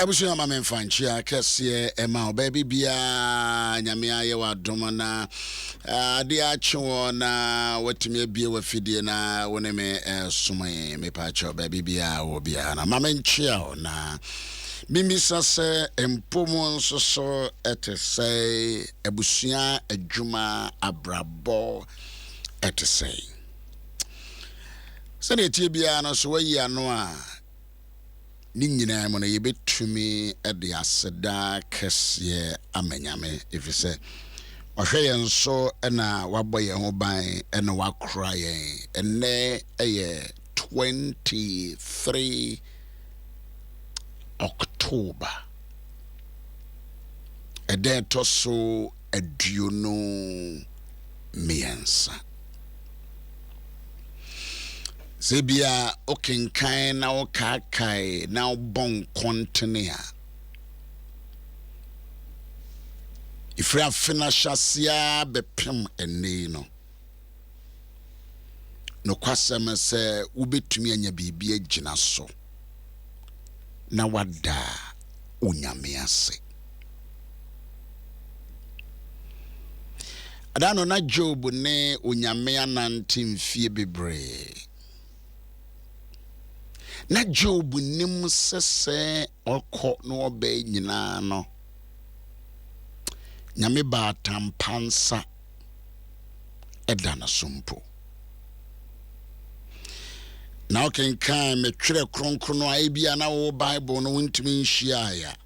Abusuya ma memfanchia kese ema obaby bia nyame aye wa domana ade achewo na watimi abie wafidie na wone me sumaye me pa cho obaby bia wo bia na ma menchia na mimisa se empomo nsoso etesei abusuya adwuma abrabo etesei se ne tie bia no so wayi ano a ni nyina mo na yebetumi ede aseda kese amanyame efise ohwe nso na waboye ho ban na wakra yen ene eye 23 October ede toso aduonu miensa Zebia okenkan na okakai na obon kontinea ifra finashasia bepem ene no kwasem se ubetumi anya bibia gina so na wada onyame ase adano na Job ne onyame anante mfie bebre na Job nim sese okọ no obe nyina no nyame ba tampansa eda na sompo na okenkan metwere kronkrono a bia na wo Bible no wontimi nhia ya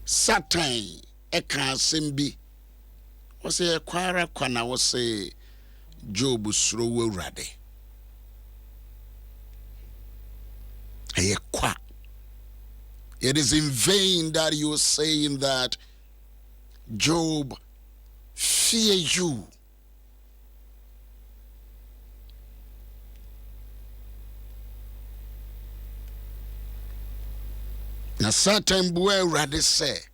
Satan eka asembi wo se kwara kwana wo se Job suro wurade It is in vain that you are saying that Job fear you. Na Satan buwe urade se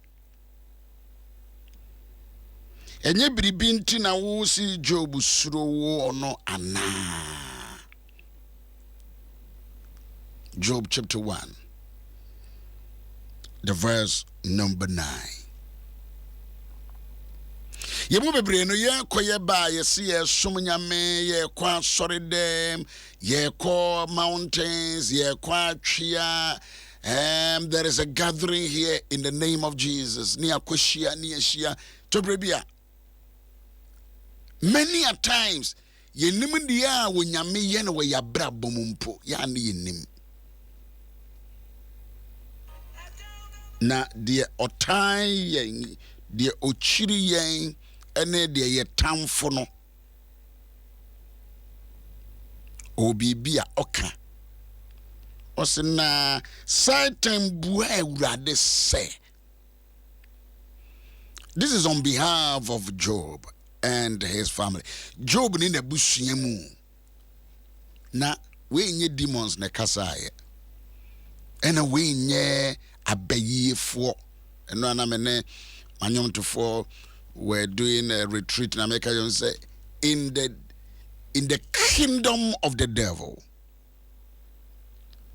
enye biribi nti na wo si Job suro wo ono ana. Job chapter 1, the verse number 9. Yemu bebre no ye koye ba ye si ye som nyame ye kwa sori dem ye ko mountains ye kwa twia there is a gathering here in the name of Jesus ni akoshia ni ehia tobrebia many a times ye nim dia wo nyame ye no we yabra bomumpo ya ne ye nim na de otai yen de ochiri yen ene de ye tamfo no obibia oka osina Satan bua urade say this is on behalf of Job and his family. Job ni na busuamu na we nye demons na kasaye ena we nye abayefo eno na mene manyomtofo were doing a retreat in America. You say in the kingdom of the devil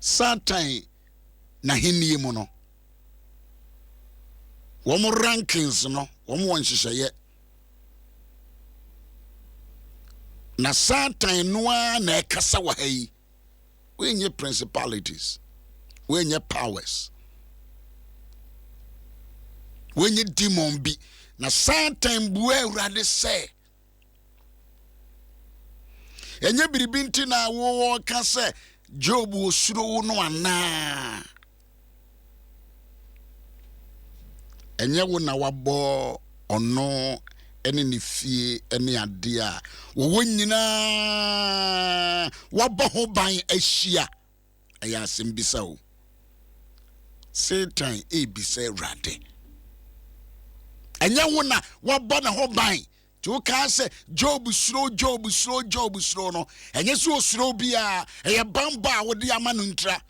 Satan na hini mu no womo rankings no womo wonhyehyeye na Satan noa na ekasa wa hayi we nye principalities we nye powers when you demon be na Satan buwe urade say enye biribinti na wo ka say Job osuro no ana enye wo na wabo ono ene ne fie ene ade a wo nyina wabo ho ban ahia aya sembisa o Satan ebisa urade enya wona wabɔ na ho ban to ka se Job suro no enye so suro bia eye bamba wo de ama no ntra.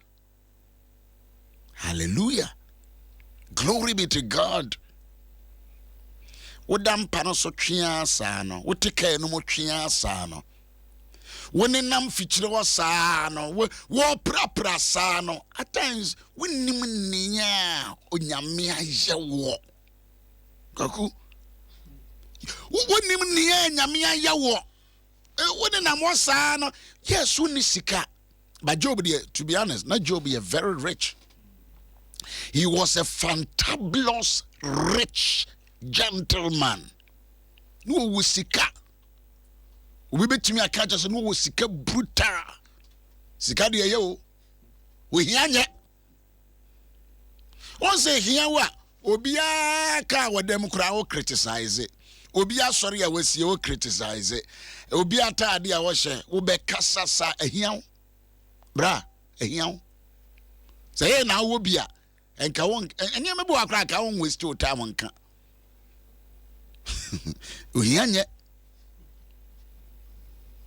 Hallelujah, glory be to God. Wodam pa no so twea sa no wotika no mo twea sa no When a nam feature was sano, war prapra sano, at times when Nimunia, Unyamia Yawo. Kaku. When Nimunia, Yamia Yawo. When a more sano, yes, Unisika. But Job, to be honest, not Job, very rich. He was a fantabulous, rich gentleman. No Wusika. We bet me a catch us no Wusika bruta. Sika de yo. We hear once a here what? Obia ka wa dem kura wo criticize it. Obia sorry a wasi wo criticize it. Obia taade a wo hye wo be kasa sa ehia. Bra, ehia. Say na wo bia enka won enya mebu akra ka won waste your time nka.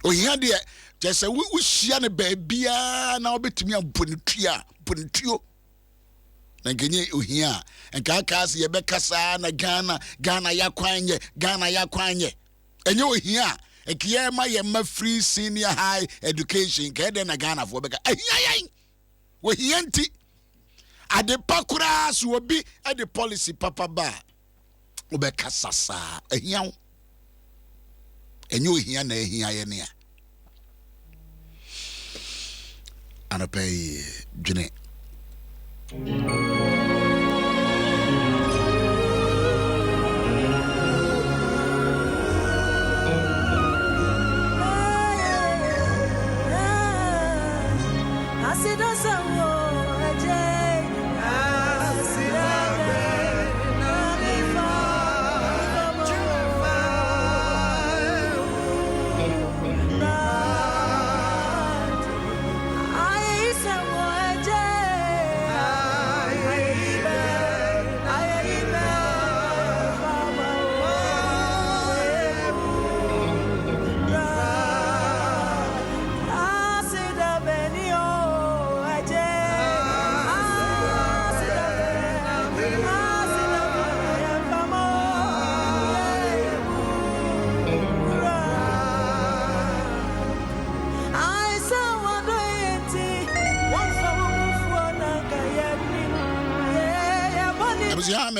Ohia de just we hia ne ba bia na obetumi abonituo na genye ohia enka aka se ye be kasa na Ghana yakwanye enye ohia ekiye ma ye ma free senior high education ka de na Ghana fo beka ehia yan we hia nti ade pakura so obi ade policy papa ba obeka sasa ehia enye ohia na ehia ye ne anapay dwene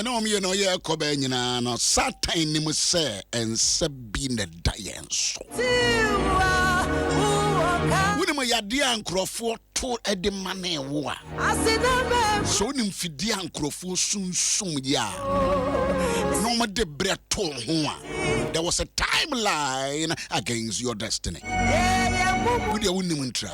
no me no ye koba nyina no Satan ni mu se ense bi ne dayen so woni mo yade ankrofo to ede mane wo a so nim fidi ankrofo sunsum ya no mo de breto ho a there was a timeline against your destiny wodi woni mu ntra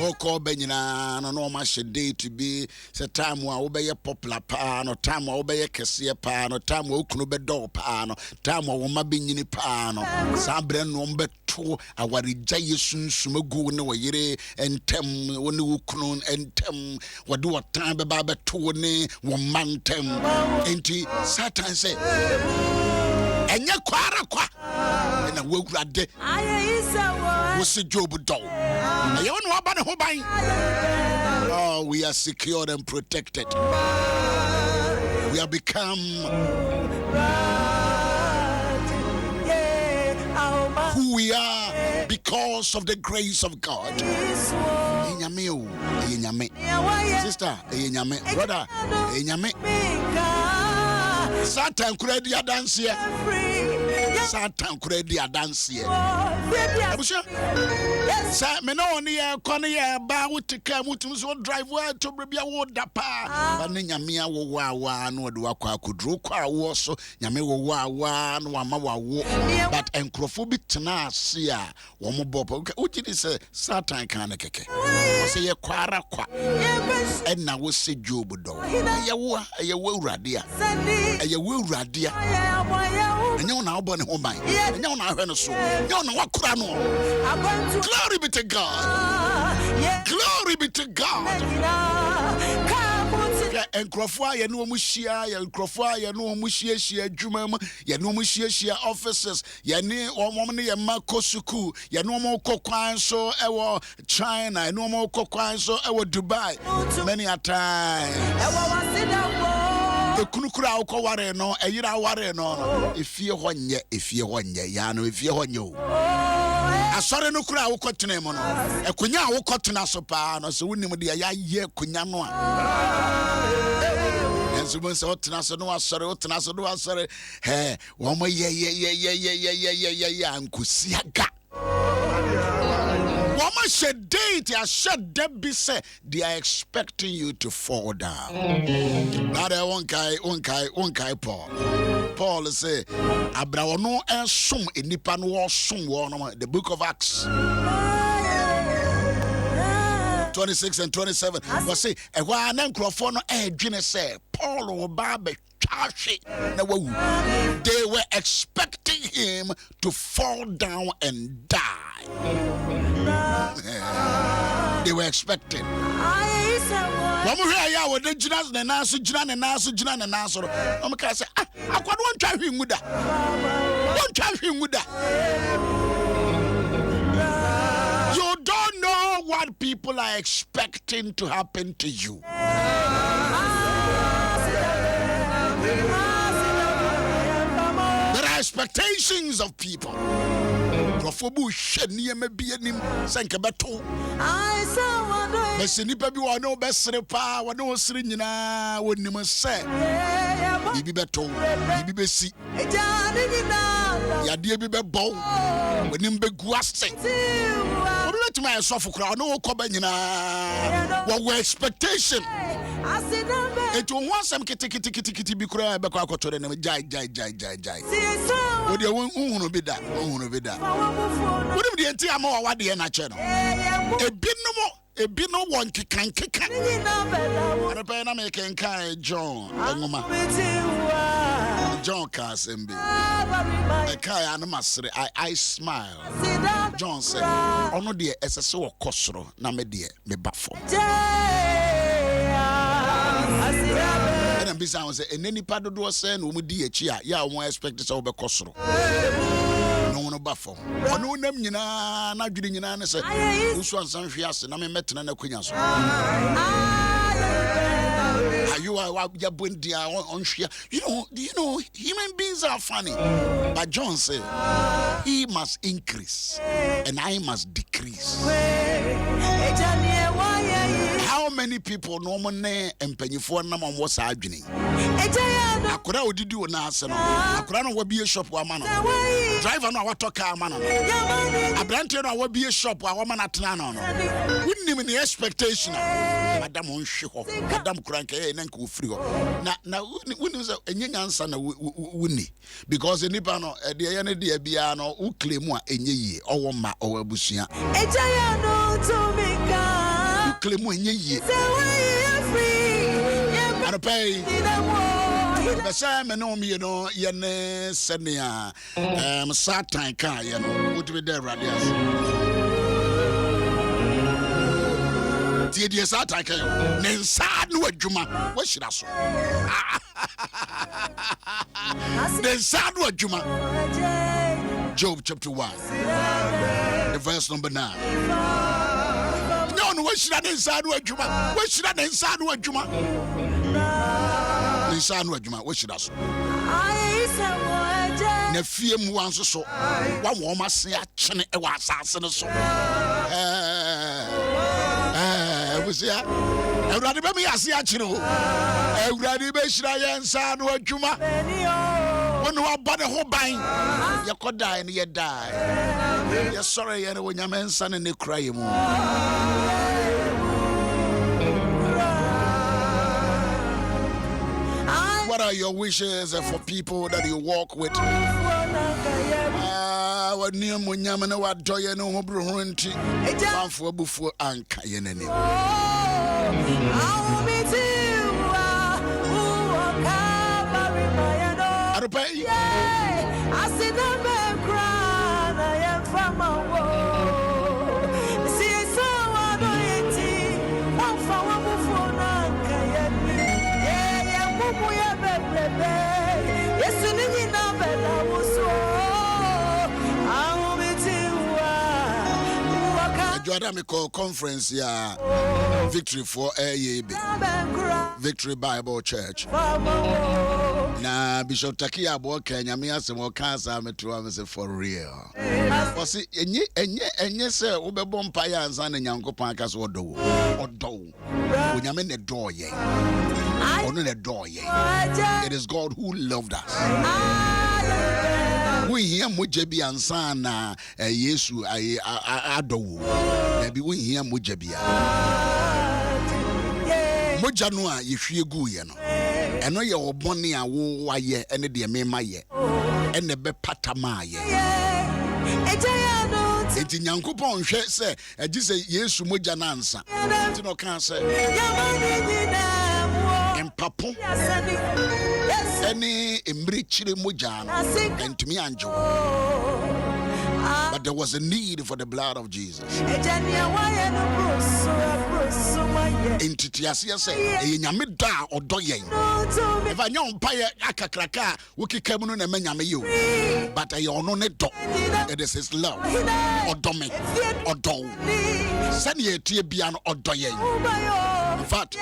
oko benyina no ma hye to be se time wa wo be popular pa no time wo be kese pa no time wo kunu be do pa no time wo ma benyini pa no sa bre no mbeto awarija yesunsum gu ne wo yire entem wo ne wo kunu entem wo de wo tan be ba beto ne wo mantem enti Satan say enye kwara kwa na wo gurade wo se Job do oh, we are secured and protected. We have become who we are because of the grace of God. Sister, brother, Satan credit your dance here. Satan credit your dance here. Sa me no ni e kono ye ba wutika mutum so drive wa to bia wo da pa ba ne nyame a wo wa no de wakwa akodru kwa wo so nyame wo wa no ama wo but enkrofo bi tena ase a wo mo bopo wo gidi se Satan kan ne keke wo se ye kwara kwa en na wo se Job do ye wo urade a ye wo urade a enye na obo ne ho ban enye na ahwe no so enye na wakura no. Glory be to God. Glory be to God. Enkrofo ye no muhia ye enkrofo ye no muhia adwuma mu ye no muhia offices ye ne omom ne ye makosuku ye no mo kokwan so ewo China no mo kokwan so ewo Dubai many a time ekunukura ukọ ware no eyira ware no efie honye ya no efie honye o Asɔre no kura wo kɔtena mu no. Akunya wo kɔtena so pa no so wonim de ya ye akunya no a. Enso mo se otena so no asɔre otena so no asɔre. Wo mo ye ankusiaga. Woman should date, I should be said they are expecting you to fall down. Now there one guy, Paul. Paul say, Abraham and sum in Nipan war sum the book of Acts 26 and 27. Was say, a one microphone say, Paul or Barbe. They were expecting him to fall down and die. They were expecting. One more here, I would just and answer, Jan and answer, Jan and answer. I'm going to say, I won't try him with that. Won't try him with that. You don't know what people are expecting to happen to you. There are expectations of people. Profobu sheni me bianim sankebeto. Besenipa bi wo no besere pa wo no sire nyina wonim se. Bibi beto, bibi besi. Yade bi bebo. Wonim begu ase. Let my suffer crowd no koba nyina. Wo expectation. It was some kitty be cry back to the jai. Would you be that? Would the entire more what the end channel? A bit no one can kick. And a pen American car, John Cassimbe. A car animas, I smile. John said, oh no, dear, as a so costro, na me dear, me buffo. And besides, and any part of the send who would dear chia, ya won't expect this over costro. No one buffo. I know them, you know, not getting an answer. Who's one son fias, and I'm met and a queen's. You are on share. You know, human beings are funny. But John said, he must increase and I must decrease. How many people normally and penny for number was happening? I could have did you an answer. I could not be a shop one man. Driver no what car man. A branch no be a shop one man at Nano. Wouldn't even the expectation. Madam Unsho, Madam Cranky and Uncle Frio. Now, when was a young answer, Winnie, because the Nipano, the Yanadi Biano, who claim one in ye or ma or Busia. Claim one ye. And pay. The same and me, you know, Yane Senia, Satan car, you know, would be there, radius. Dear Satan, then sad no Juma. What should I say? Then sad no Juma. Job chapter 1, the verse number 9. No, what should I then sad no Juma? What should I then sad no Juma? What should I say? Na fie mu wanso so wa wo ma se a chene e wa asase no so busia Ewurade be me ase a chene o Ewurade be hira ye nsa no adwuma wono aba ne ho ban ye kodai ne ye dai ye sore ye ne wonyame nsa ne kura ye mu. What are your wishes for people that you walk with? What near Munyamana, what Doya no Mobruhunti, a for before Anka Yenani. I see the man cry, I am from a wall. See, so I don't eat, one for one before Anka Yenani. Jordan conference ya Victory for AAB Victory Bible Church. Na Bishop Takia Boka nyame asem o kansa metro am say for real. O say enye say obebo mpa ya ansa na Nyankopon aka so odo. Onyame ne do ye. Ono ne do ye. It is God who loved us. We hear moja bi ansa na Yesu adowo. Na bi we hear moja bia. Moja no a yehwie gu ye no. Eno ye obone a wo waye ene de mema ye. Ene be patama ye. Enti Nyankopon hwe se agi se Yesu moja na ansa. Enti no kan se empapo ene emrichire moja no entumi anjo. But there was a need for the blood of Jesus. Entitiasia say nyame da odo yen. If I know mpaye akakraka wukikam no na manyame yo. But I ono ne do. It is his love. Odome. Odo. Sani etie bia no odo yen. In fact,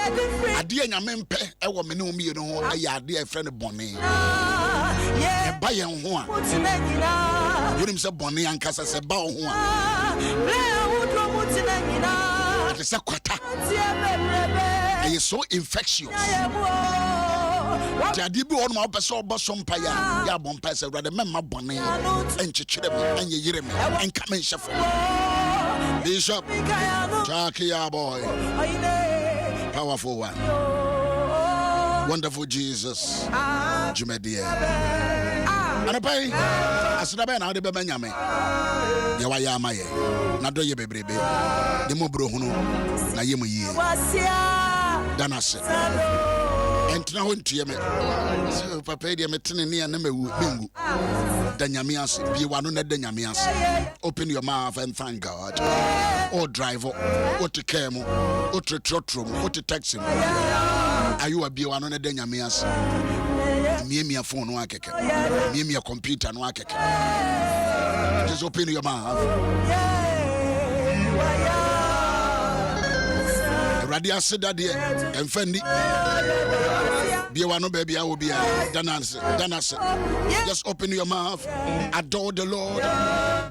ade nyame mpe e wo me ne omi no ho aye ade e friend bone. E ba yen ho a. Wonim se bone ankasa se ba ho a. It is a kwata. It is so infectious. Jadi bi wonu ma obeso oboso mpa ya bompa se rade memma bone enchichire me anye yire me enka me nhefo. Bishop Takia boy. Powerful one. Wonderful Jesus. Jumedia. Anapai asinabe na de be nyame. Ye wa ya amaye. Na do ye bebrebe. De mo bro hunu na ye mo yie. Danase. Entra ho ntie me. So papa de metene ne na mewu bengu. Da nyame ase. Bi wa no na da nyame ase. Open your mouth and thank God. Oh driver, oh to camo, oh to trotrum, oh to taxi. Are you a bi wa no na da nyame ase? Me phone no akeke. Me computer no akeke. Just open your mouth. Radio said that and Fendi. Be one baby, I will be a Danas. Just open your mouth. Adore the Lord.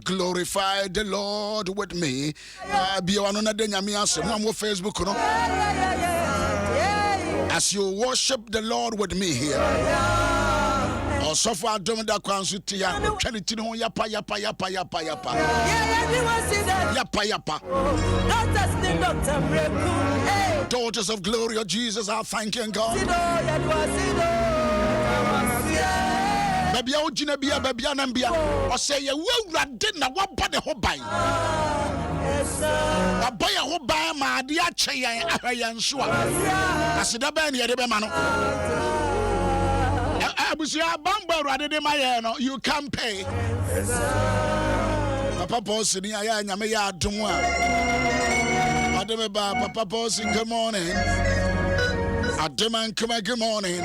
Glorify the Lord with me. Be one on the Nyamias. One more Facebook. No? As you worship the Lord with me here. Oh, so far, don't that consutia. Charity no yapa. Daughters of glory of Jesus are thanking God. Baby, oh, Gina, be a baby, and be or say, you will run dinner. What body hobai? A boy, a hobai, my dear Chay, and Shua. I said, a band here, the man. I was your bumper rather than my own. You can pay. Papa Posini, I am a yard to one. Papa Posing, good morning. Adom, come good morning.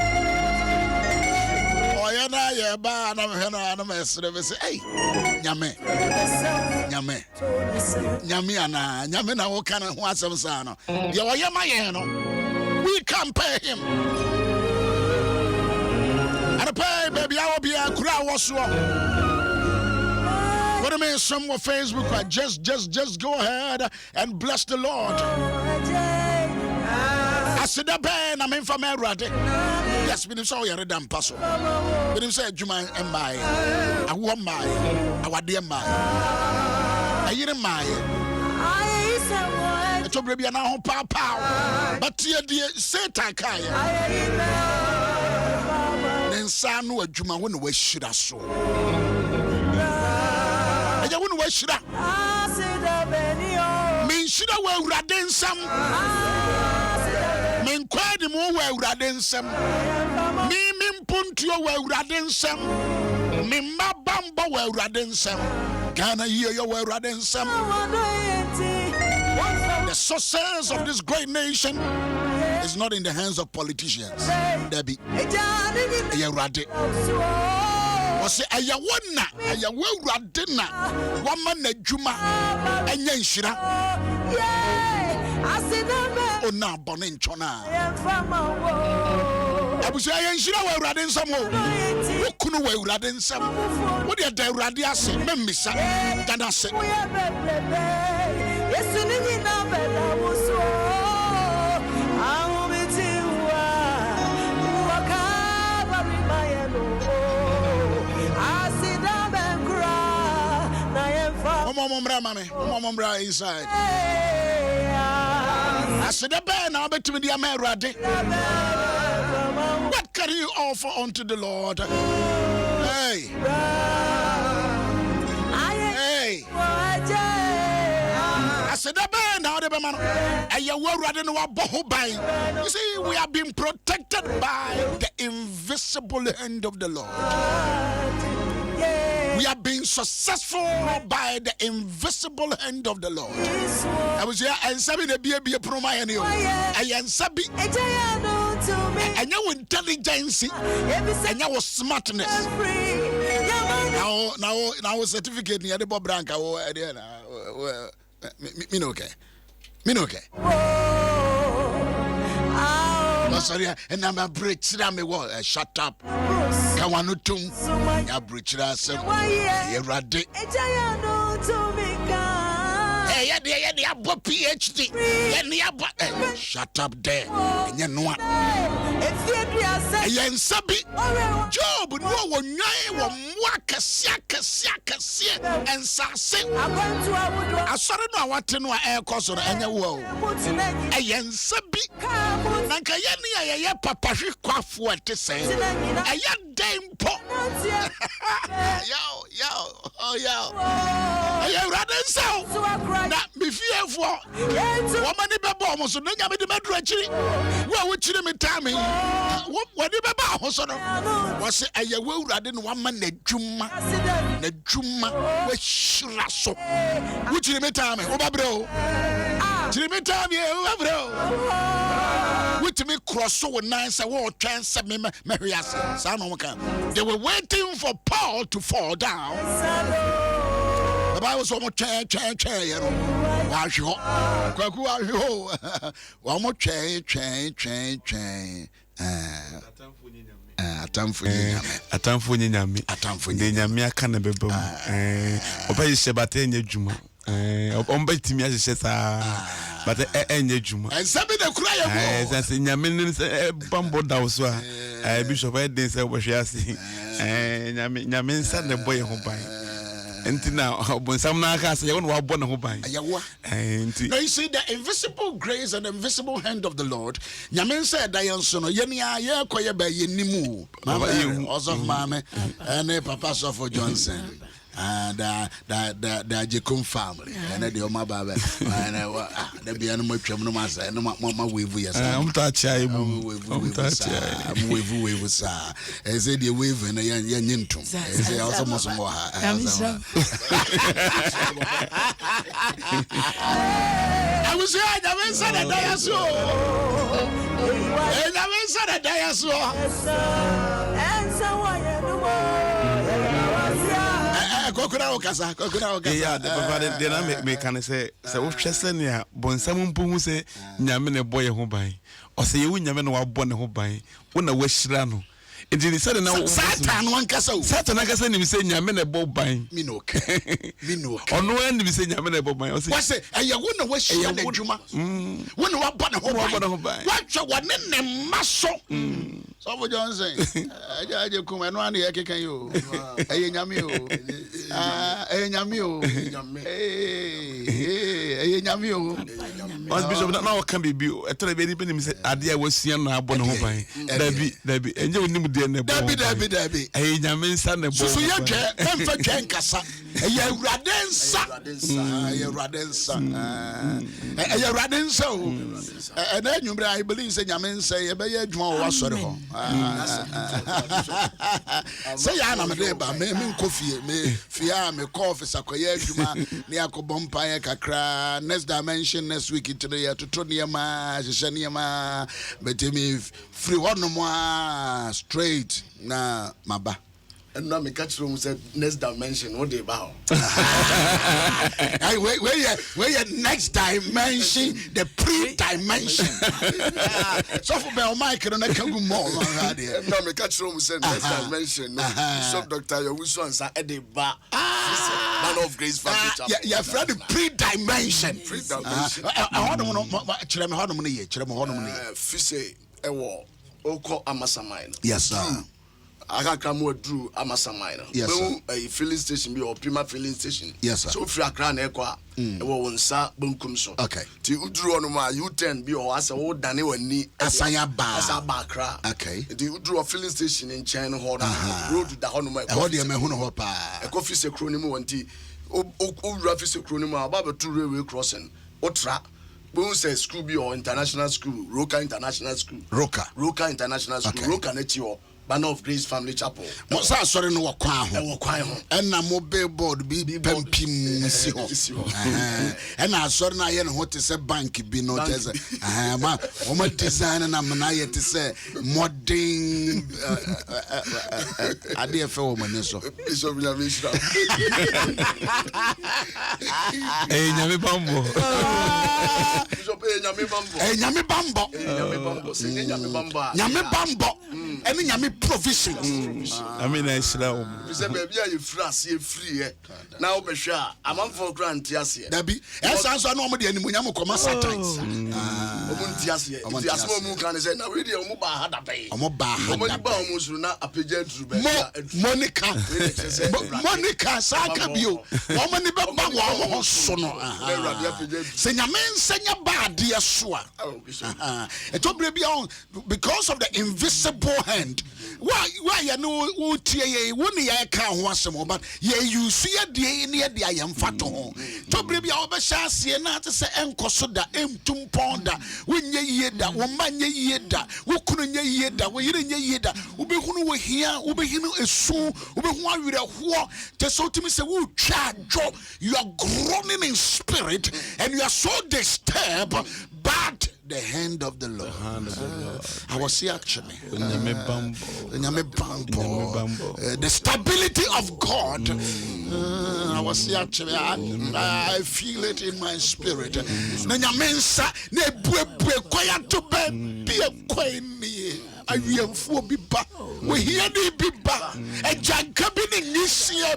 Oh, you're not your bar, and I'm a mess. Hey, Yame, Yamiana, what kind of what's some son? You are Yamayano. We can pay him. And pay, baby, I will be a crowd was what I mean, some more Facebook, but just go ahead and bless the Lord. I said the band, I'm in for my rade. Yes, we saw your damn puzzle. We didn't say Juma and my, I want my, our dear my, I hear my. I told baby, now pow, but dear Satan, then son, what Juma wouldn't wish should I so. I wouldn't wish that. Mean should I wear radin some? Mean quite more wear radin some. Mean puntio wear radin some. Mean my bamba wear radin some. Can I hear your wear radin some? The success of this great nation is not in the hands of politicians. Debbie, you're radin. Say ayawona ayawu radina wama na djuma enya nhira ona bone nchona abusu ayenshira wa urade nsam o wokunu wa urade nsam wo de da urade ase memisa dana se yesu ni nyina bela wuso ahumitiwa wakaba rimayelo asida benkra na yemfa momra inside asida be na obetumi dia ma urade. What can you offer unto the Lord? Hey. Hey. I said, now the man, you see, we have been protected by the invisible hand of the Lord. We are being successful by the invisible hand of the Lord. I was here and Sabi the baby promo and you. I am Sabi and your intelligence and your smartness. Now certificate near the Bob Branca or Minoke. Sorry, and I'm a bridge. Shut up. Kawanutum. Ya bridge. Yerade. PhD. Shut up there. And you know what? Sabi. Job no one waka and Sassi. I saw no what to know air cost or any woe. Ayan Sabi. Nankayani, papa, quaff what to say. A young dame pop. Yo. I rather so. Not be fearful. Woman, the bomb, so no, I'm the bedroom. Well, which you mean, Tammy? What about was it a will rather than 1 man, the Juma, which Rasso, which you mean, Tammy, Obabro, Jimmy Tammy, Obabro, which me cross so nice a war chance of me, Marias, Samoka. They were waiting for Paul to fall down. The Bible was almost chair, you know. Wash you, one more chair. Atamfuni nyame nyame aka na beba mu oba yise bata enye dwuma omba timi ahye saa bata enye dwuma ensabe de kura ye bo ensabe nyame ne bambo dawo so a bishop eden se wo hwe ase nyame nsa ne boye ho ban Entina obonsam na aka say you know wabo na ho ban ayawa enti. Now you see the invisible grace and the invisible hand of the Lord. Nyame said that yenso no yeni aye koye ba yenimu mama also mama and papa so for Johnson and the Jacom family and the Oma Baba and the Biano Matram no Massa no Mama Wave. Yes, I'm touching with Sa. As the wave and a young Yintum. As also Mosmoha. I was here, I never said a diaso. I never said a diaso. And so I yeah, the papa did make can say, so Chesenia, Bonsamum Pum say, Yamene boy who buy, or say you Yaman or born who buy, when a wish rano. It is said now, Satan one castle. Satan, I can say, Yamene bob buying. Minok. Or no end we say Yamene bob buying. What's it? And you wouldn't wish you had a Juma. When you are born a whole buy. What your one name muscle? So what you're saying? I come and run here, can you? Hey, Yamio. Hey, Yamio. Must be so that now can be built. I tell you, baby, said, Adia was seeing a bon home by. Debbie, and you knew Debbie. Hey, Yamin, son, and so you can't forget Cassa. Hey, Radensa. Hey, Radensa. And then you I believe, say, Yamin, say, a bay, draw was sort of. Say, I'm a neighbor, me coffee, me fear, me coffee, Sakoya, Niako Bompire, Kakra, next dimension, next week today to Tonyama, Shaniama, but me free one more straight na maba. and now me catch room said next dimension. What they bow? Where your next dimension, the pre-dimension. So for my mic, and I can go more. Now me catch room said next dimension. Shop Dr. Yaw Owusu Ansah at the bar. Man of Grace Family Chapel. Yeah, friend, pre-dimension. Pre-dimension. I want to Fise ewo oko amasamine. Yes, sir. Aka mo Drew amasamine. Yes, sir. A filling station be or Prima filling station. Yes, sir. So free Accra na ekwa ewo wonsa bunkum so. Okay. Ti udru onu ma U10 be o asa wo dane wani asanya ba Accra. Okay. Ti udru filling station in China ho road da ho no ma ho de me hu no ho pa. Eko fise kro ni mu wanti o fise kro ni mu aba be two railway crossing. Otra when say school be or international school, Roka International School. Roka International School. Okay. Roka Netio, Banner of Grace Family Chapel. Mosa sorry no wakwan ho. And na mo billboard bi pempim si ho. And na sorry na ye no what say bank bi no just ma o ma design na na ye te say modern ade efe wo mane so. Bishop Nyamishra. Nyame bambo. Bishop Nyame bambo. Nyame bambo. Nyame bambo. Sing Nyame bambo. Nyame bambo. Any Nyame provisions. I mean, I should have. You say, baby, you free, now, Besha, I'm on for grant, yes, Debbie, as I know, the enemy, I'm a commerce satellites. Yes, more can say, now, really, I'm about a pay. I'm about a page. Monica, Sakabio, woman, Baba, Sono, Senyamen, Senya Bad, dear Swa. It will be beyond because of the invisible hand. Why you know what ye wouldn't ya can't want some but ye you see a day near the I am fat home. To bring your Bashasi not to say Encosoda, Tum Ponda, when ye yeda, woman ye yeda, who couldn't ye yeda, we didn't ye yeda, Ube who were here, Ube hino a soon, Ube one with a war, just so to me say, who charge you are groaning in spirit and you are so disturbed, but the hand of the Lord. I was here actually. The stability of God. I was here actually. I feel it in my spirit. I am for Biba. We hear the Biba. A Jankabin Nisia.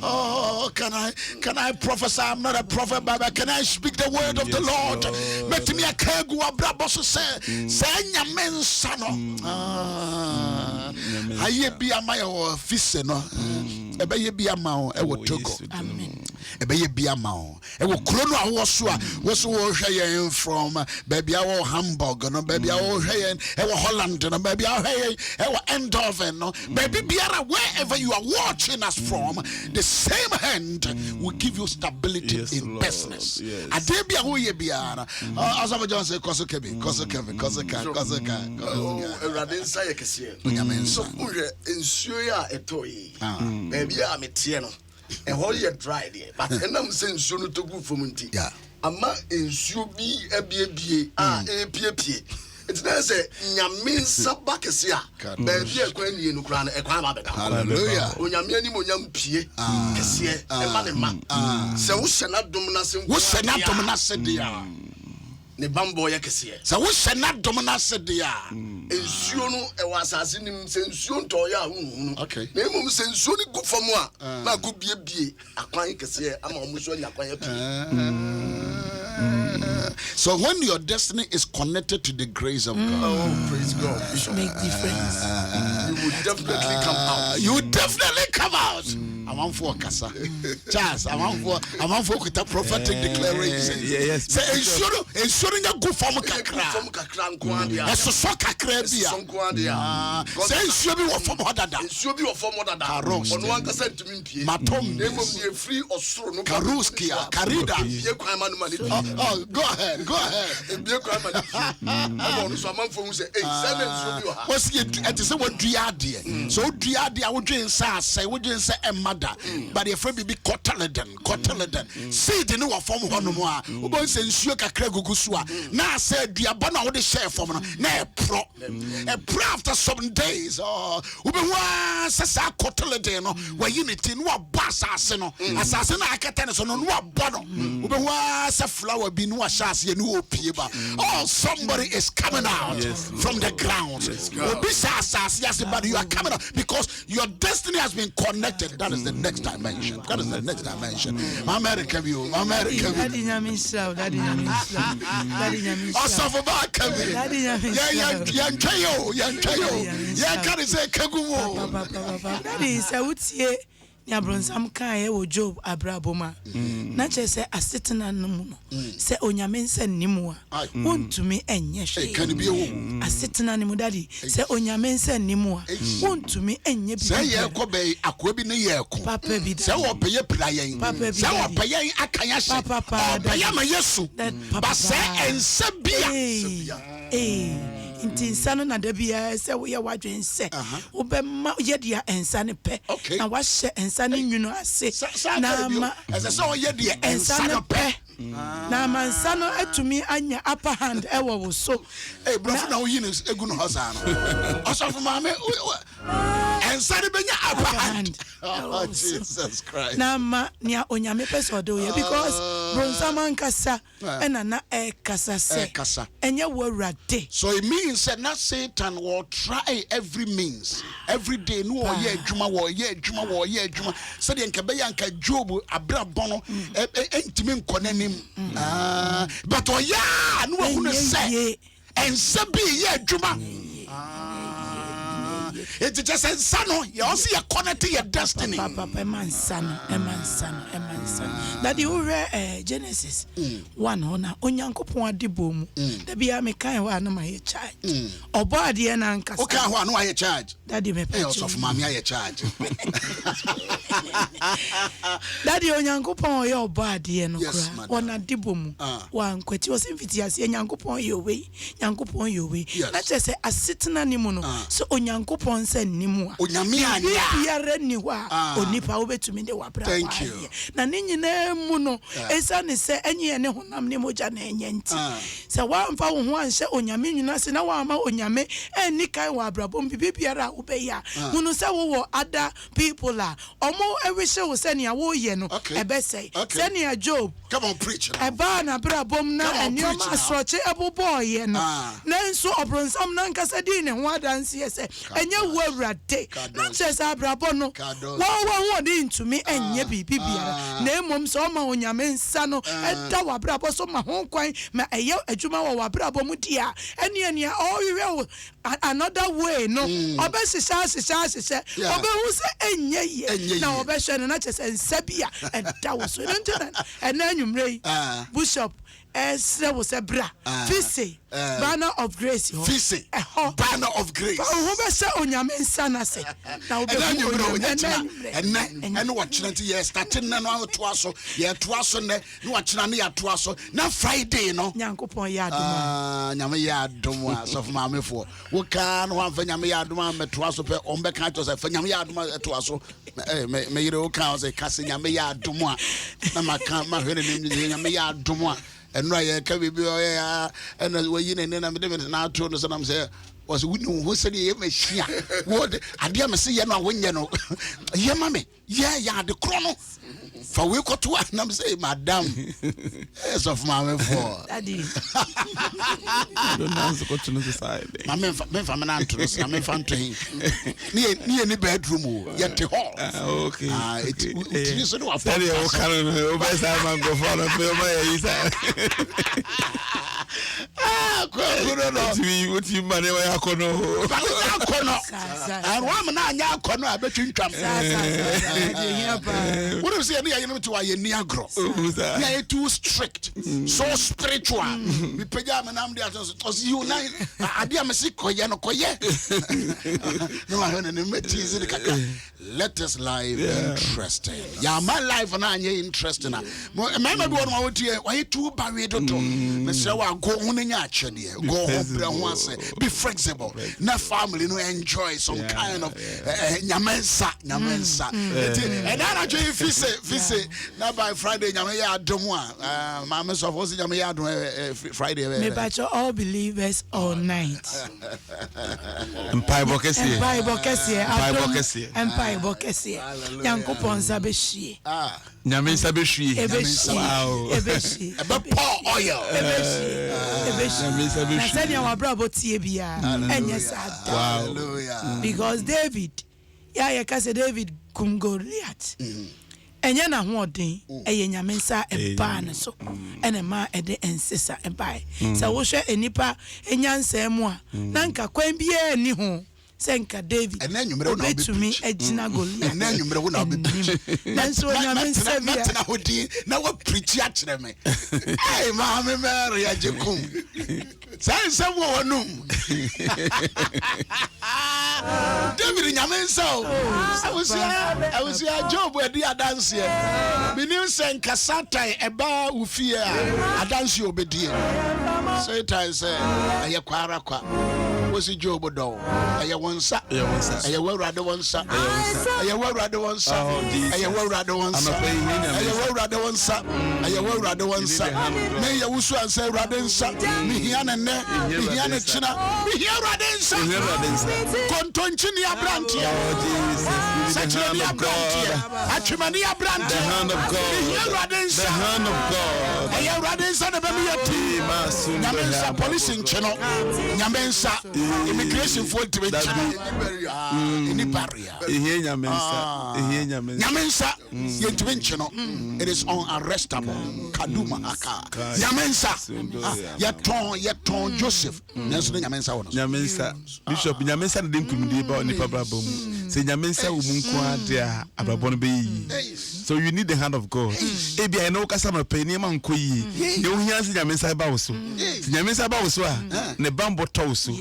Oh, can I prophesy? I'm not a prophet, but can I speak the word of the Lord? Let me a kegua brabos say men sano. I be a my officer. Ebe be a mao, e wo togo. Ebe be a mao. E wo krono was from baby our Hamburg, no baby our Holland, no baby our Eindhoven, no baby biara wherever you are watching us from, the same hand will give you stability in Lord. business. Yes. Adebia wo ye biara. As I just say Kosoka. Radinsa Yakesia. So ensure ya etoyi. Baby I'm a and hold your dry there. But and I'm saying soon to go for Munti. Yeah. Ama ensure be a PAP. It's not say Yamin Sabakesia. Baby, a queen in Ukraine, a crime. Hallelujah. When Yamini Monyam Pie, Cassia, a man. So we shall not dominate. We shall not dominate. Ne bambo Yakesia. So we shall not dominate. Ensuno was as in him sensuon toya. Okay. Name sensuoni good for moi. Na good be a client Cassia. I'm almost on your quiet. So when your destiny is connected to the grace of God, oh praise God, make difference. You will definitely come out. You will definitely come out. I want for Kasa. Charles, I want for with a prophetic declaration. Yes. Say ensuring a good form of kakra. As a soccer crabia. Say ensuring what form of that. Ensuring what form of that. Caros. On one percent to me. Matom. Name of the free or so. Karuskia. Karida. Oh, Go ahead. What's it is what Diadia? So Diadia would drink say, would drink say a mother, but your friend be Cottledan. See the new form of one more. Who wants to ensure Craigugusua. Now said Diabana would share for me. A pro after some days. Oh, who was a Cottledan where unity no assassin. Assassin I can so no bono. Who was a flower be no assassin, no people. Oh, somebody is coming out from the ground. Yes, but you are coming out because your destiny has been connected. That is the next dimension. American view. Yabronsam kae wo Job abraboma na che se asetena no mu no se onyame nsa nimu a wontumi enye hwe asetena nimu dadi se onyame nsa nimu a wontumi enye bi se ye ko be akwa bi ne ye ko papa bi se wo peye prayen se wo peye akanya hye papa ma yesu ba se ensa bia Intinsano na debia se we wadwen se obema yedia ensa ne pe na wa hye ensa ne nwunu ase na ma ese so yedia ensa ne pe na mansa no atumi anya upper hand ewo wo so brofo na wo yi ne egu no hosa no osofo ma me ensa ne benya upper hand. Oh Jesus Christ. Na ma nia onyame pese do ye because bronsaman kasa ena na kasa se enye wo awurade. So it means that not Satan will try every means every day no ye adwuma so de nka be yanka Job abrabono entimi nkonanim but oya no hu no say ensa bi ye adwuma it's just a son. You also are connected your destiny. Papa, emansano. That you read Genesis 1 hona onyankopon adibom. Da bia me kan wa na my charge. Obo ade na nkasa. Okay, ho na wa charge. Daddy me pay of mama ya charge. Daddy onyankopon ye obo ade no kra. Ona dibom. Wa nkwati o semfiti ase nyankopon ye we. Nyankopon ye we. Na chese asetena ni mu no. So onyankopon se nimu a. Onyame anya. Biara ni wa onipa obetumi de wabra. Thank you. Na ni nyina mu no esa ne se enye ne honam ne moja na enye nti. Se wa mfa wo ho anhye onyame nyina se na wa ama onyame eni kai wa abrabom bibiara obeya. Hunu se wo other people a omo ewihye wo se ne a wo ye no ebe sei. Se ne Job. Come on preach. Eba na abrabom na enioma asroche ebobo ye no. Na nso obronsam na nkasa di ne ho adanse se enye wo awurade. Na chese abrabom no. Wo di ntumi enye bibiara. Na emom so ma onyame nsa no eda wabrabom so ma ho kwan ma eye adwuma wo wabrabom mu dia. Ene o another way no obesisa obehu se enye ye na obehwe no na chese nsa bia eda wo so ena anwumrei bishop Esre was a bra. Fise banner of grace. Fise banner of grace. Who be say onyame nsa se. Now be and what chance yes starting na no to aso ye to aso ne no achina ne ya to aso na Friday no Nyankopon ya adom nyame ya adom a so ma mefo wo ka no amfa nyame ya adom a meto aso pe on be kan to say fa nyame ya adom a to aso me yire wo kan say kase nyame ya adom a na maka ma hwere ne nyame ya adom a eno aye ka bibi o ya ena wayi ne na me de na ato no so na me say was we know who said ye machia what ade am say ye no awonye no ye mame ya de krono fa we ko to na me say madam yes of mama for daddy don't answer go to the side mama me fa me na antro so me fa nto hin ni bedroom o ye te hall okay it so no after you can o be say man go for me o ma ye What you money I kono. And one man ya kono I bet you come. What you say any to a negro. Yeah, too strict. So spiritual. We pajama nam dia tos you na adia mesi koye no koye. No I want to let us live interesting. Yeah, my life and I interesting. Remember what I want to why too buried to Mr. Go on in your go be flexible. Na family no enjoy some kind of nyamensa. And I actually if you say now by Friday nyame Adom mama so for nyame Adom Friday. Me batch all believers all night. Bible kesi. Bible kesi. Yankopon sa be hie. Nyame sa be hie. Ebeshi. Pour oil. Na send your brother tie bia. Enye sad. Hallelujah. Because David, ya kase David kum Goliath. Enye na hoden eye nyame nsa eba ne so ene ma ede ensesa eba sa wo hwe enipa enyansam a na nka kwan bia ni ho senka David obetumi agina Goliath ene nwumre wo na obetumi nanso nyame nsa bia na hodi na wo preach a kire me eh ma me Mary ajekum sai nsam wo wonum David nyame nsa o I was Job edi adanse minim senka Satan eba ufie a adanse obedie Satan say ayekwara kwa wosi Job do aye wonsa aye wawrade wonsa aye wawrade wonsa aye wawrade wonsa aye wawrade wonsa aye wawrade wonsa me Yaw Owusu Ansah wrade nsa mi hia ne ne mi hia ne china mi hia wrade nsa kontonchini abrantie sachini abrantie achimani abrantie the hand of God the hand of God aye wrade nsa ne be mi yati nyamensa police ncheno nyamensa immigration for to be any barrier nyamensa yentwe ncheno it is unarrestable kaduma aka nyamensa yeton Joseph nenso nyamensa wono nyamensa bishop nyamensa de nkunudi ba oni pabra say nyamensa wo munko ade a abrabon be yi so you need the hand of God ebi I know kasa no pe ni ma nko yi ye wo hia se nyamensa ba wo so nyamensa ba wo so a ne bambo to so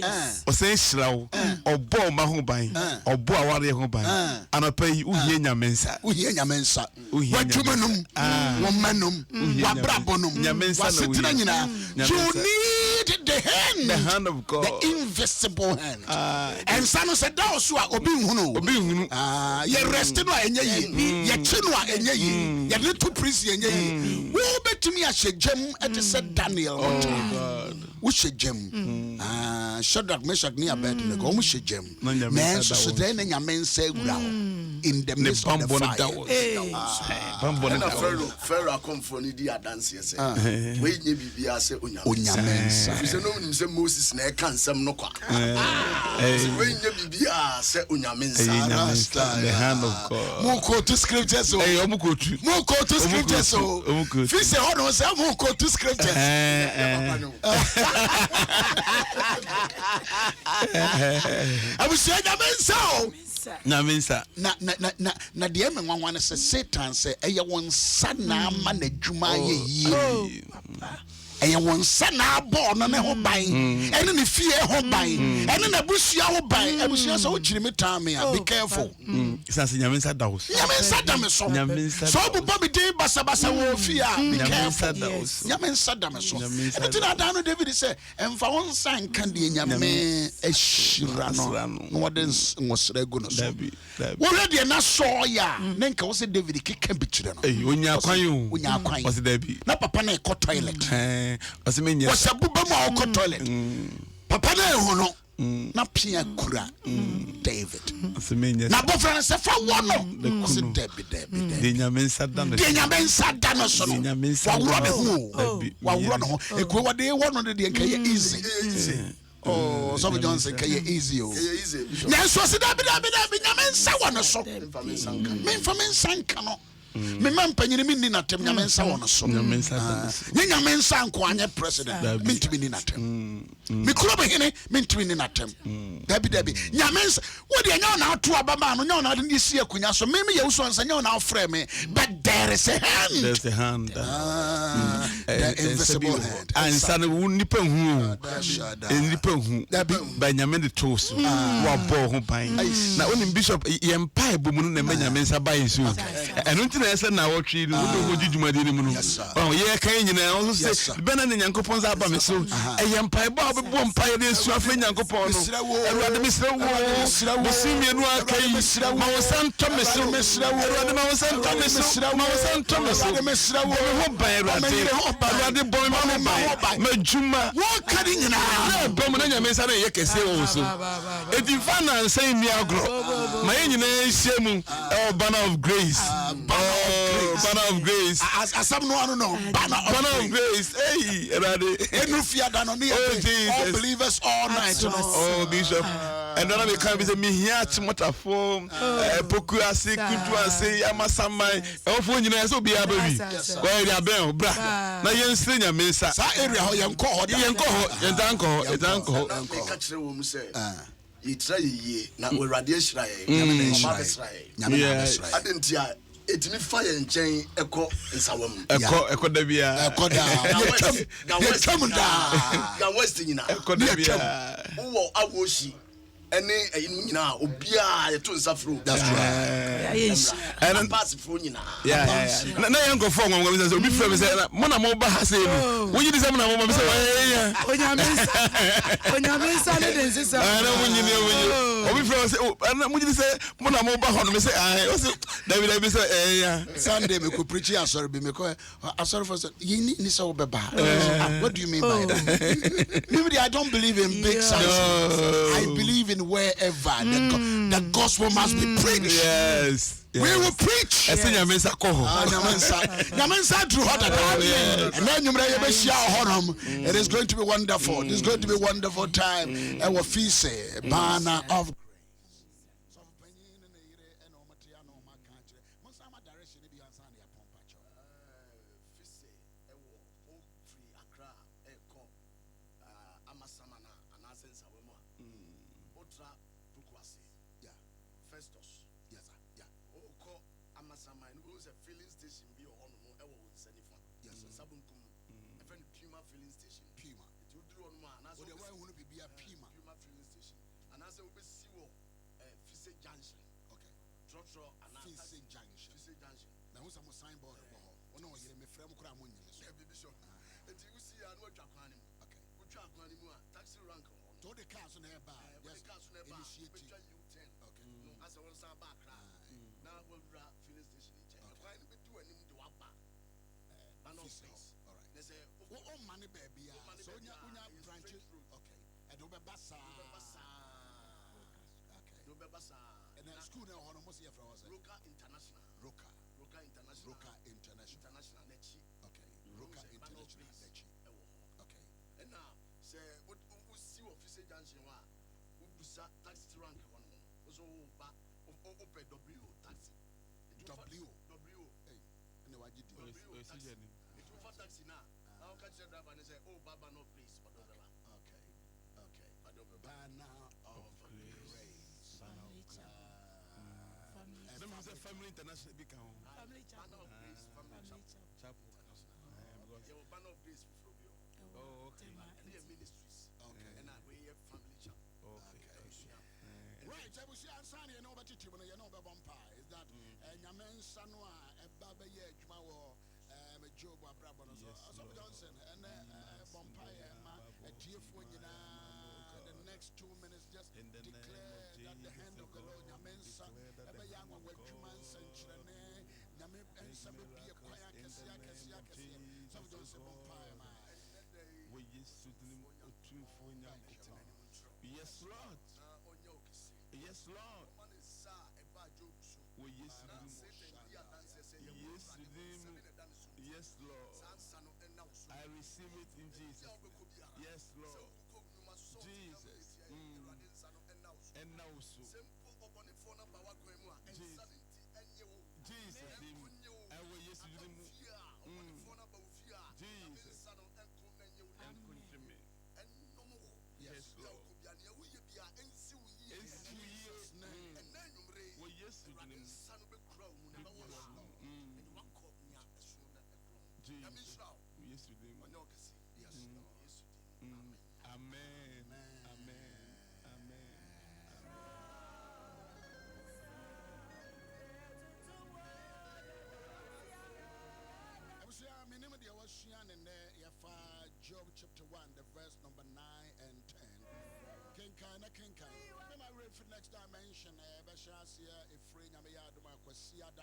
o se hirawo obo ma ho ban obo aware ho ban anapa yi wo hia nyamensa wajumenum wo manum wabrabonum wasetina nyina you need the hand of God the invisible hand and sanu said that so obi hunu ye rest no enye yi ye chi no enye yi ye little priest enye yi wo betumi ahegem et said Daniel wo hegem Shadrach Meshach ni Abednego wo hegem men so then nyamensa egura in the midst of the fire Pharaoh come for ni di adanse say we nye bibia say onyamensa we say no nim say Moses na e kan sam no kwa we nye bibia say onyamensa the hand of God muko to scriptures so muko to scriptures so fi say hold on say muko to scriptures abusia nyamensa na de me nwanwa ne se Satan say eye won sa na ma na dwuma ye yi eye won sa na abo no ne ho ban ene ne fie ho ban ene na busua ho ban abusua so chiri me time a be careful sanse nyamensa da me so bu bobi din basa wo fie a be careful nyamensa da me so ene tina da no David say emfa won san kan de nyame ehira no waden ngosre go no so wo ready na so ya ne nka wo se David keka bi kire no onya kwan wo se David na papa na e ko toilet osimenya wasabuba mu a ko toilet papa na ehu no na pia kura David osimenya na bofra se fa wono se David de nyamensa da no so wa wuro no ekwo wade wono de nka ye easy oh so Johnson ka ye easy o na so se David nyamensa wono so me information kan no Me man panyini mi ni natem nyame nsa wono so. Nyame nsa Nye nyame nsa nko anye president. Mintimi ni natem. Me kuro be hene mintimi ni natem. Dabi. Nyame nsa wo de nya na ato abama no nya na de isi akunya so. Me Yaw Owusu Ansah nya na ofre me. But there is a hand. There's a hand. The invisible hand. Ansa no nipa hu. Nipa hu. Ba nyame de toast. Wa bo ho ban. Na onim bishop yem pa ebomu no na nyame nsa ba yesu. Eno nti na ese na wotwe no do ho jijumade ni mu no. Oh ye kan nyina o so se bena ne nyankopon za ba me so. Yem pa ebo abebo mpa ye de su afa nyankopon no. Erade misra wo. Musimi no akai. Ma wo san to me so. Erade ma wo san to me so. Ma wo san to me so. Mesra wo ho ban erade boy ma no ban. Majuma. Wo kadi nyina. Na bom na nyame nsa na ye kese wo so. Edi finance ni agro. Ma ye nyina hyiemu. Banner of grace. Banner of grace. Asam no. Banner of grace. Hey, erade. Enu fiada no ne all believers all night. Oh, Bishop. And then I can be say me here timotafo poku ase kutu ase yamasamai. Ofo nyina so bia baby. Kwa ria ben bra. Na yense nyame nsa. Sa area ho yenko ho. Yentanko ho. Na me ka kire wo mu se. Yitra yeye na Awurade ahyira ye. Nyame na ahyira ye. Adentia etimi fa ye nchen ekọ nsawam. Ekọ da bia. Ekọ da. Ga west nyina. Ekọ da bia. Wo awoshi ene ayinu nyina obia yeto nsafro. That's right. Yes. And pass fro nyina. Yeah. Na yenko fo ngwa ngwa say obi frɛ me say mo na mo ba ha say no. Wo yi di say mo na mo me say Onyame nsa ne den sisa. Na mo nyini obi frɛ say mo yi di say mo na mo ba ho no me say o say David say Sunday me ko preach asori bi me ko asori for say ni say wo beba. What do you mean by that? Maybe I don't believe in big signs. I believe in wherever the gospel must be preached. Yes. We will preach. Nyame nsa ko ho. Nyame nsa through hot and then you may be share honor. It is going to be wonderful. It is going to be a wonderful time. And we feast banner of Family International big count. Family chapel. Banner of Grace for you. Oh, okay. And ministries. Okay. And we have family chapel. Okay. Right, I will see Ansani and over to you when you know the vampire is that Yamen Sanwa, a Baba Yajmawo, Job Abrabon, Johnson, and vampire, a TF1, the next 2 minutes just declare that the hand of the Lord Yamen San, a young one with humans and Chilene, Yamen and Sabi, a quiet Cassia, some Johnson vampire. We used to do two for yes, Lord. Yes, Lord. We used to do yes, Lord. I receive it in Jesus. Yes, Lord. Jesus. And now so. Jesus. Jesus. Amen. Job chapter 1, the verse number 9 and 10. Kinkai. When I read for next dimension, Beshasia, if free Yamayaduma, Kwasiada,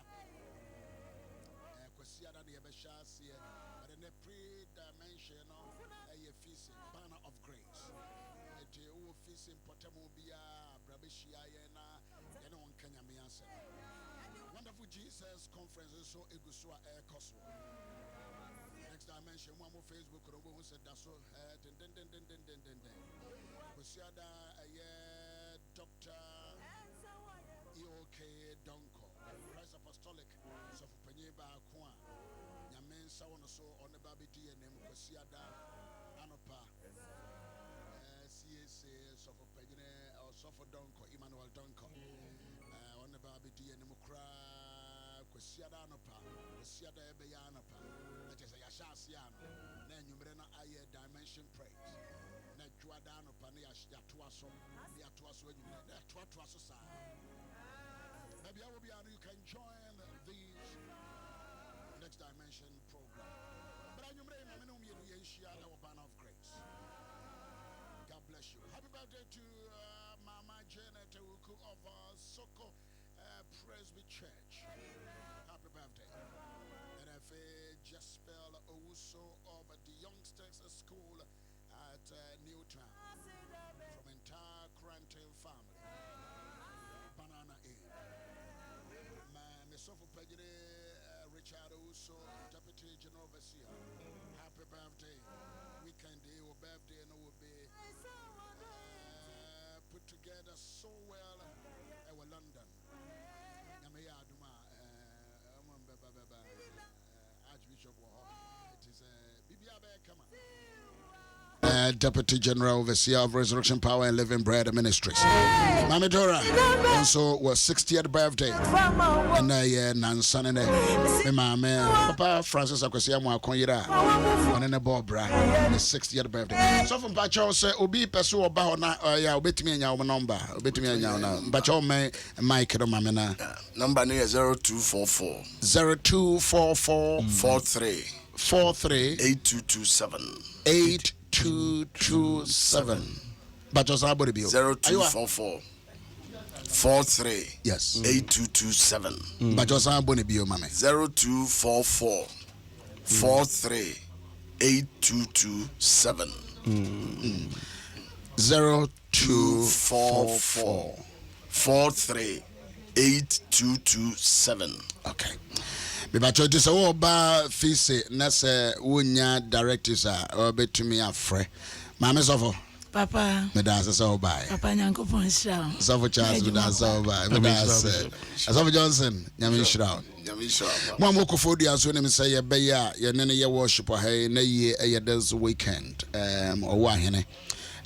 the Beshasia, but in the pre-dimension of a feast, banner of grace. A feast in Potamobia, Brabishia, and on Kenyamiasa. Wonderful Jesus conference is so Egusua Air Cosmo. Next dimension, one more Facebook, who said that's so. Kusiada, Dr. EOK Donko, Christ Apostolic, so for Penyeba Kwan, Yamen Sawan so on the Baby D and Kusiada, Anopa, CSA, so for Penyne, or so for Donko, Emmanuel Donko, on the Baby D and Mukra. Kusiada Anopa, Kusiada Ebeyanapa, that is a Yashasiano, then you bring a dimension praise. Juadano Pania Tuaso, the Atuaso, the Tuaso. Maybe I will be able, you can join these next dimension program. But I know our banner of grace. God bless you. Happy birthday to Mama Janet Uku of Soko Presby Church. Happy birthday. And if Jaspel Owusu of the Youngsters School at Newtown from entire Cranton family. Banana A. Myself, Richard Owusu, Deputy General Overseer. Happy birthday. Weekend day or birthday and will be put together so well in London. Archbishop it is Deputy General Overseer of Resurrection Power and Living Bread Ministries. Mami Dora also was 60th birthday. And Nansan and Papa Francis Akosia Mwakonyira on a Bobra, the 60th birthday. So from Pacho say Obi Pesu or Bahona, obey me in your number, obey me in your number. But your Mike Mamena number near 0244 43 8227 8227. But just about to be 0244 43 yes 8227. But just about to be your mammy 0244 43 8227. 0244 43 8227. Okay. But you say, oh, ba fise na se wonya directors or bet to me afre. Mama Sofo. Papa. Me da say oh bye. Papa Nyankopon shira. Sofo Charles me da say oh bye. Me da say. Sofo Johnson, nyame shira. Mo mo ko fodi aso ne me say ye be ya ye ne ye worship ha na ye this weekend. Owo ahene.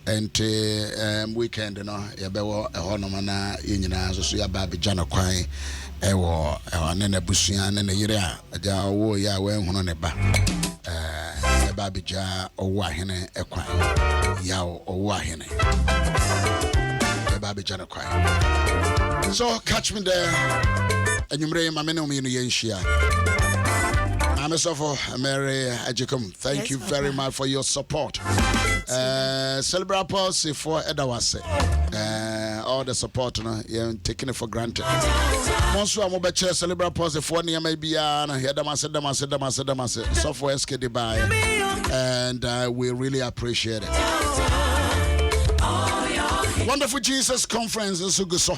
And weekend no ye be wo ho no na ye nyina so ya ba be jana kwan. Ewo nene busuan nene yire a wo ya we hunu ne ba ba bija owo ahene ekwan ya owo ahene ba bija na kwan. So catch me there enyumre ma me no me no yenhia. I'm Sofo Mary Ajikum. Thank you very much for your support. Celebrate policy for Edawase. All the support, you're taking it for granted. Most of them celebrate policy for near maybe software SKD by, and we really appreciate it. Wonderful Jesus Conference in Suguso.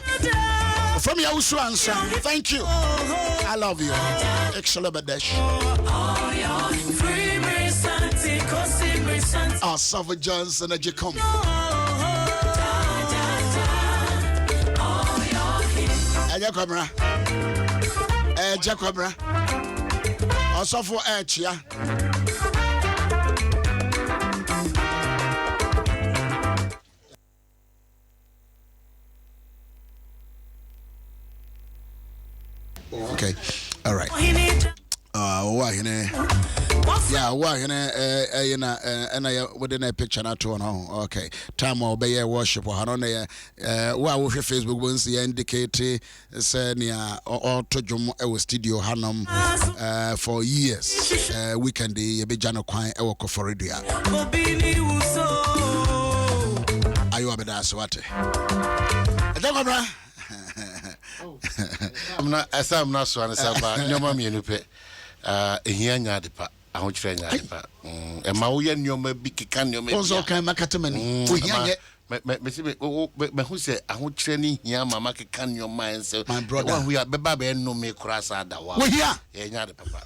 From Yaw Owusu Ansah, thank you. I love you. Excellent. Our Suffer Johnson and Jacob. Jacobra. Also for Chia. Okay, all right. And I within a picture not to know. Okay, time or be worship or on Facebook once indicate senior or to Jum studio Hanum for years. Weekend the Bijano Quine Ewoko for Radio. Are you a swate? I'm not so answer, but no mammy and pay here nyadipa. I want to nyadipa. And my way and your big can you make also kind of macatamani. Who said I want training here, mamma can your mind so my brother we are baby and no me cross at the wall. Yeah, nyadipa.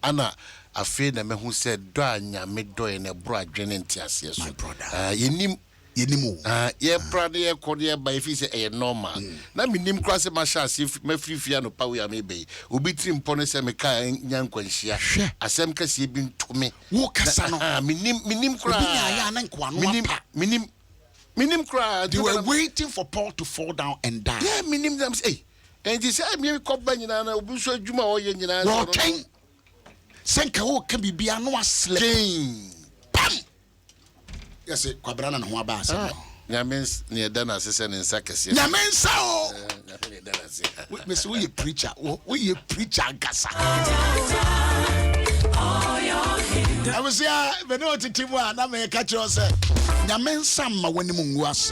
Anna, a friend of me who said, Danya mid door in a broad genentias, yes, my brother. Yeah, Pradia Cordia by if he's a normal. Now, me name cross my chance if my free fiano power may be. Ubitrim Ponesa Meka and Yanquensia. As some case been to me. Walkasano, minim cry, minim cry. You were waiting for Paul to fall down and die. Yeah, minim them say. And he said, me call Banana, Busho Juma or Yanina. Walking. Senka can be Bianoa slain. Yes, Quabrana and Huabasa. Yamins near Dana, sister and Sakas. Yamensa, Miss, we preacher, we preacher Gassa. I was here, but no to Timwa, and I may catch yourself. Yamensa, when the moon was.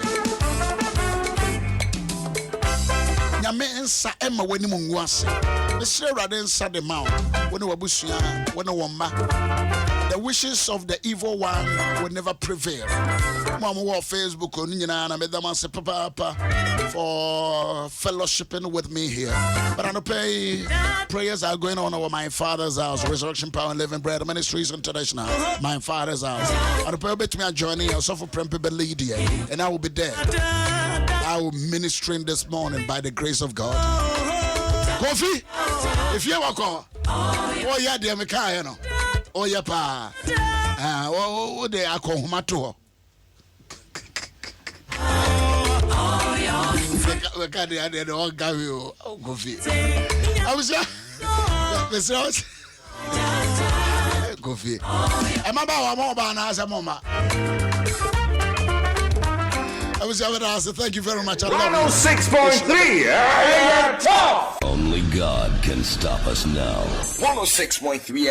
Yamensa, Emma, when the moon was. The Sarah then sat the mount when we were Bushia, when a woman. The wishes of the evil one will never prevail. Mama wa Facebook on na me dama se papa for fellowshipping with me here. But I know prayers are going on over my Father's house, Resurrection Power and Living Bread Ministries International. My Father's house. I know bet me joining us for Prempe Lady, and I will be there. I will ministering this morning by the grace of God. Kofi, if you walk on, oh yeah, dear Mekaya, no. Oh, yeah, pa. Oh, they are called Mato. We can't have the old guy. Oh, go fit. I was go fit. I'm about more as a mama. I was able to ask, thank you very much. 106.3. Only God can stop us now. 106.3.